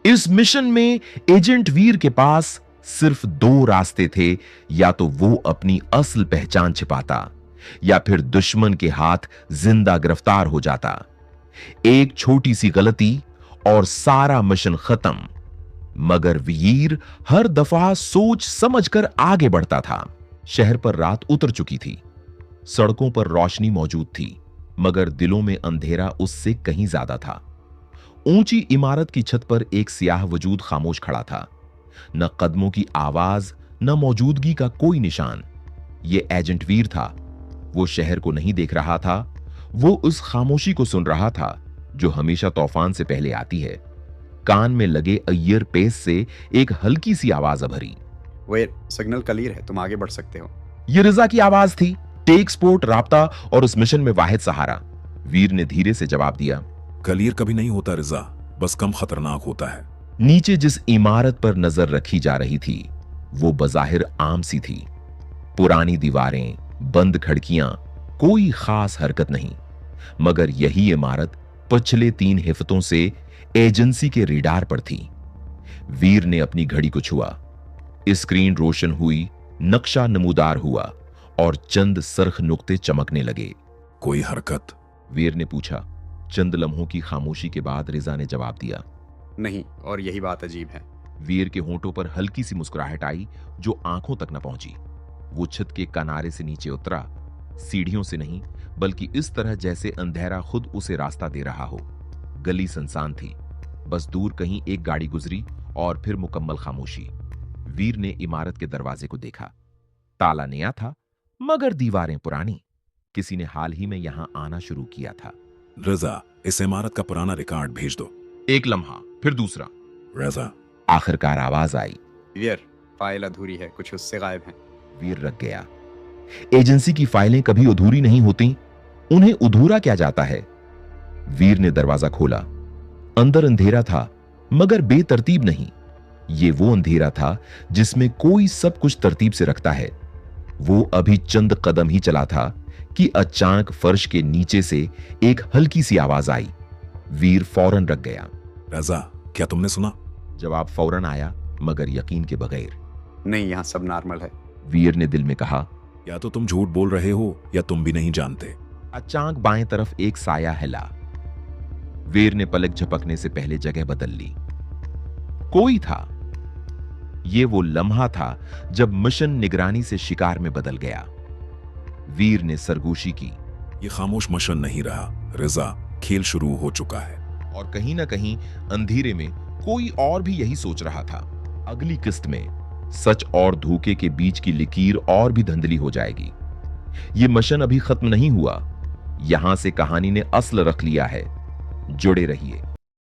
इस मिशन में एजेंट वीर के पास सिर्फ दो रास्ते थे, या तो वो अपनी असल पहचान छिपाता या फिर दुश्मन के हाथ जिंदा गिरफ्तार हो जाता। एक छोटी सी गलती और सारा मिशन खत्म। मगर वीर हर दफा सोच समझकर आगे बढ़ता था। शहर पर रात उतर चुकी थी, सड़कों पर रोशनी मौजूद थी, मगर दिलों में अंधेरा उससे कहीं ज्यादा था। ऊंची इमारत की छत पर एक सियाह वजूद खामोश खड़ा था। न कदमों की आवाज, न मौजूदगी का कोई निशान। यह एजेंट वीर था। वो शहर को नहीं देख रहा था, वो उस खामोशी को सुन रहा था जो हमेशा तूफान से पहले आती है। कान में लगे ईयर पेस से एक हल्की सी आवाज अभरी। वेट, सिग्नल क्लियर है, तुम आगे बढ़ सकते हो। यह रिजा की आवाज थी, टेक स्पोर्ट, राब्ता और उस मिशन में वाहिद सहारा। वीर ने धीरे से जवाब दिया, क्लियर कभी नहीं होता रिजा, बस कम खतरनाक होता है। नीचे जिस इमारत पर नजर रखी जा रही थी वो बजाहिर आम सी थी। पुरानी दीवारें, बंद खिड़कियां, कोई खास हरकत नहीं। मगर यही इमारत पिछले 3 हिफ्तों से एजेंसी के रिडार पर थी। वीर ने अपनी घड़ी को छुआ। स्क्रीन रोशन हुई, नक्शा नमूदार हुआ और चंद सरख नुक्ते चमकने लगे। कोई हरकत? वीर ने पूछा। चंद लम्हों की खामोशी के बाद रिजा ने जवाब दिया, नहीं, और यही बात अजीब है। वीर के होंठों पर हल्की सी मुस्कुराहट आई जो आंखों तक न पहुंची। वो छत के किनारे से नीचे उतरा, सीढ़ियों से नहीं बल्कि इस तरह जैसे अंधेरा खुद उसे रास्ता दे रहा हो। गली सुनसान थी, बस दूर कहीं एक गाड़ी गुजरी और फिर मुकम्मल खामोशी। वीर ने इमारत के दरवाजे को देखा। ताला नया था मगर दीवारें पुरानी। किसी ने हाल ही में यहां आना शुरू किया था। रजा, इस इमारत का पुराना रिकॉर्ड भेज दो। एक लम्हा, फिर दूसरा। रजा, आखिरकार आवाज आई, वीर, फाइल अधूरी है, कुछ उससे गायब है। वीर रख गया। एजेंसी की फाइलें कभी अधूरी नहीं होती, उन्हें अधूरा क्या जाता है। वीर ने दरवाजा खोला। अंदर अंधेरा था मगर बेतरतीब नहीं। ये वो अंधेरा था जिसमें कोई सब कुछ तरतीब से रखता है। वो अभी चंद कदम ही चला था कि अचानक फर्श के नीचे से एक हल्की सी आवाज आई। वीर फौरन रख गया। रजा, क्या तुमने सुना? जवाब फौरन आया मगर यकीन के बगैर। नहीं, यहाँ सब नॉर्मल है। वीर ने दिल में कहा, या तो तुम झूठ बोल रहे हो या तुम भी नहीं जानते। अचानक बाएं तरफ एक साया हिला। वीर ने पलक झपकने से पहले जगह बदल ली। कोई था। यह वो लम्हा था जब मिशन निगरानी से शिकार में बदल गया। वीर ने सरगोशी की। यह खामोश मिशन नहीं रहा रिजा, खेल शुरू हो चुका है। और कहीं ना कहीं अंधेरे में कोई और भी यही सोच रहा था। अगली किस्त में सच और धोखे के बीच की लकीर और भी धंधली हो जाएगी। यह मिशन अभी खत्म नहीं हुआ। यहां से कहानी ने असल रख लिया है। जुड़े रहिए।